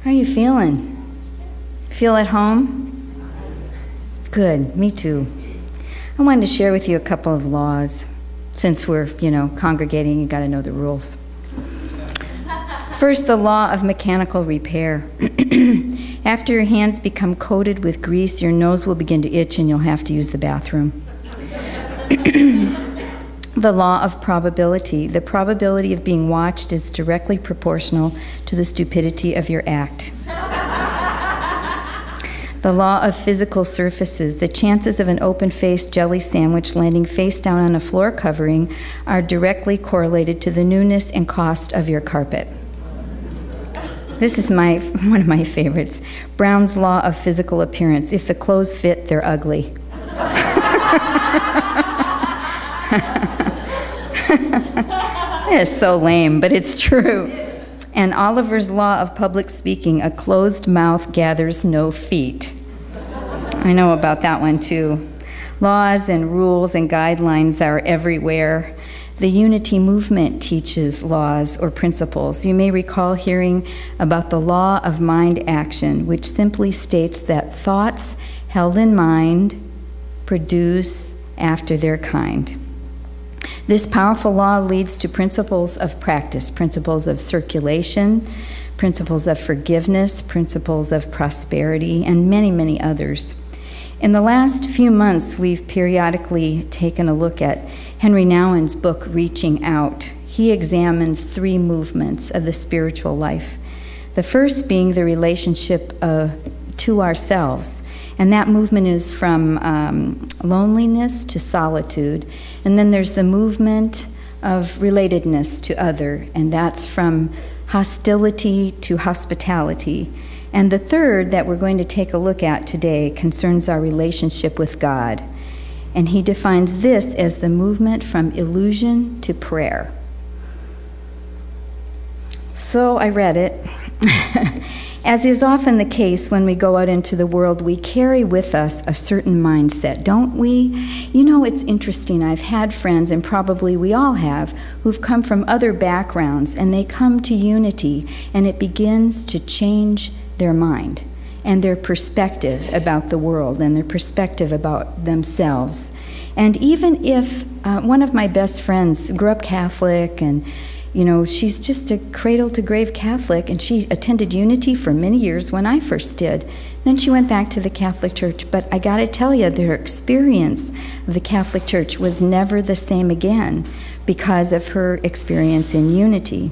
How are you feeling? Feel at home? Good, me too. I wanted to share with you a couple of laws. Since we're, congregating, you got to know the rules. First, the law of mechanical repair. After your hands become coated with grease, your nose will begin to itch and you'll have to use the bathroom. The law of probability. The probability of being watched is directly proportional to the stupidity of your act. The law of physical surfaces. The chances of an open-faced jelly sandwich landing face down on a floor covering are directly correlated to the newness and cost of your carpet. This is one of my favorites. Brown's law of physical appearance. If the clothes fit, they're ugly. It's so lame, but it's true. And Oliver's law of public speaking. A closed mouth gathers no feet. I know about that one too. Laws and rules and guidelines are everywhere. The Unity movement teaches laws or principles. You may recall hearing about the law of mind action, which simply states that thoughts held in mind produce after their kind. This powerful law leads to principles of practice, principles of circulation, principles of forgiveness, principles of prosperity, and many, many others. In the last few months, we've periodically taken a look at Henry Nouwen's book, Reaching Out. He examines 3 movements of the spiritual life. The first being the relationship to ourselves. And that movement is from loneliness to solitude. And then there's the movement of relatedness to other. And that's from hostility to hospitality. And the third that we're going to take a look at today concerns our relationship with God. And he defines this as the movement from illusion to prayer. So I read it. As is often the case when we go out into the world, we carry with us a certain mindset, don't we? It's interesting. I've had friends, and probably we all have, who've come from other backgrounds, and they come to Unity, and it begins to change their mind and their perspective about the world and their perspective about themselves. And even if one of my best friends grew up Catholic and she's just a cradle-to-grave Catholic, and she attended Unity for many years when I first did. Then she went back to the Catholic Church. But I got to tell you, their experience of the Catholic Church was never the same again because of her experience in Unity.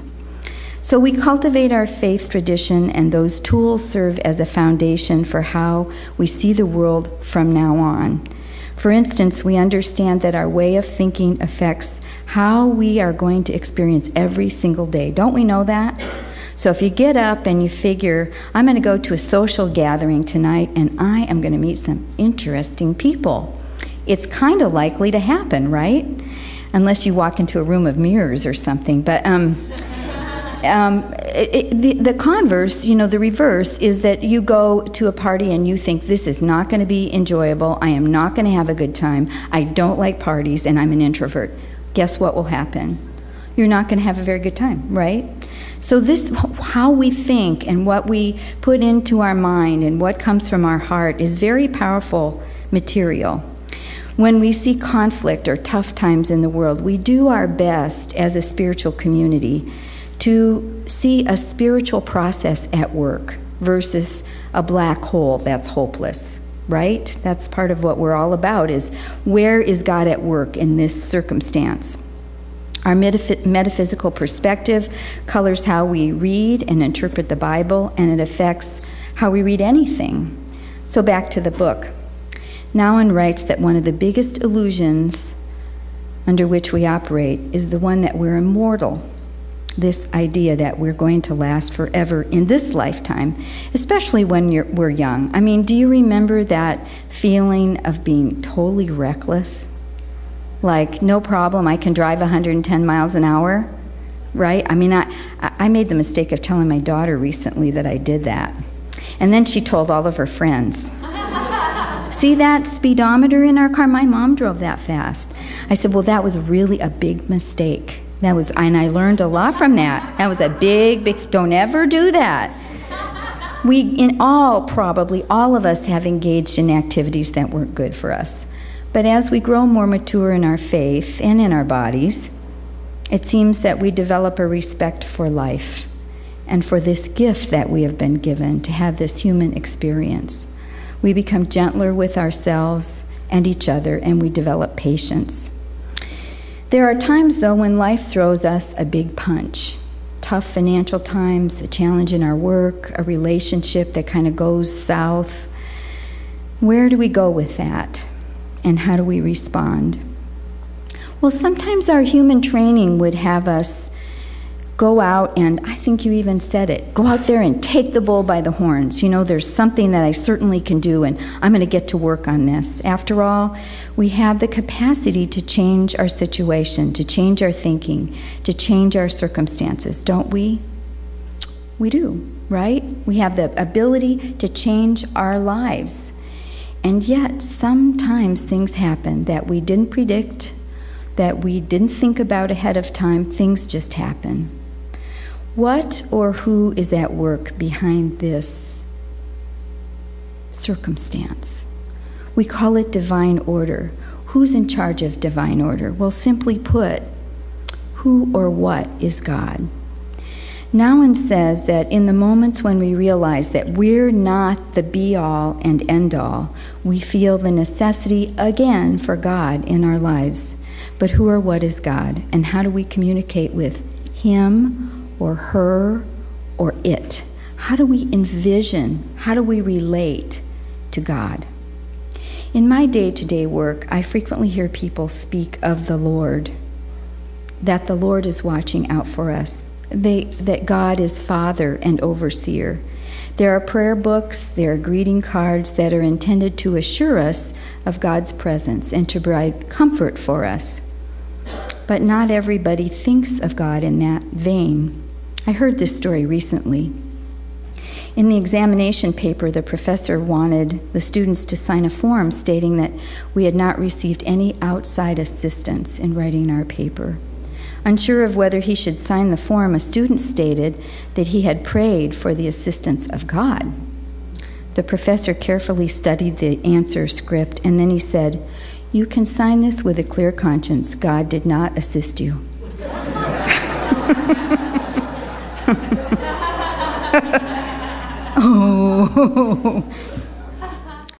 So we cultivate our faith tradition, and those tools serve as a foundation for how we see the world from now on. For instance, we understand that our way of thinking affects how we are going to experience every single day. Don't we know that? So if you get up and you figure, I'm going to go to a social gathering tonight and I am going to meet some interesting people, it's kind of likely to happen, right? Unless you walk into a room of mirrors or something. But the converse, the reverse, is that you go to a party and you think, this is not going to be enjoyable, I am not going to have a good time, I don't like parties, and I'm an introvert. Guess what will happen? You're not going to have a very good time, right? So this, how we think and what we put into our mind and what comes from our heart is very powerful material. When we see conflict or tough times in the world, we do our best as a spiritual community to see a spiritual process at work versus a black hole that's hopeless, right? That's part of what we're all about, is where is God at work in this circumstance? Our metaphysical perspective colors how we read and interpret the Bible, and it affects how we read anything. So back to the book. Nouwen writes that one of the biggest illusions under which we operate is the one that we're immortal. This idea that we're going to last forever in this lifetime, especially when we're young. I mean, do you remember that feeling of being totally reckless? Like, no problem, I can drive 110 miles an hour, right? I mean, I made the mistake of telling my daughter recently that I did that. And then she told all of her friends. See that speedometer in our car? My mom drove that fast. I said, well, that was really a big mistake. And I learned a lot from that. That was a big, don't ever do that. Probably all of us have engaged in activities that weren't good for us. But as we grow more mature in our faith and in our bodies, it seems that we develop a respect for life and for this gift that we have been given to have this human experience. We become gentler with ourselves and each other, and we develop patience. There are times, though, when life throws us a big punch. Tough financial times, a challenge in our work, a relationship that kind of goes south. Where do we go with that? And how do we respond? Well, sometimes our human training would have us go out, and I think you even said it, go out there and take the bull by the horns. You know, there's something that I certainly can do, and I'm going to get to work on this. After all, we have the capacity to change our situation, to change our thinking, to change our circumstances, don't we? We do, right? We have the ability to change our lives. And yet, sometimes things happen that we didn't predict, that we didn't think about ahead of time. Things just happen. What or who is at work behind this circumstance? We call it divine order. Who's in charge of divine order? Well, simply put, who or what is God? Nouwen says that in the moments when we realize that we're not the be-all and end-all, we feel the necessity again for God in our lives. But who or what is God? And how do we communicate with Him or her or it? How do we envision, how do we relate to God? In my day-to-day work, I frequently hear people speak of the Lord, that the Lord is watching out for us, that God is Father and Overseer. There are prayer books, there are greeting cards that are intended to assure us of God's presence and to provide comfort for us. But not everybody thinks of God in that vein. I heard this story recently. In the examination paper, the professor wanted the students to sign a form stating that we had not received any outside assistance in writing our paper. Unsure of whether he should sign the form, a student stated that he had prayed for the assistance of God. The professor carefully studied the answer script, and then he said, "You can sign this with a clear conscience. God did not assist you." Oh.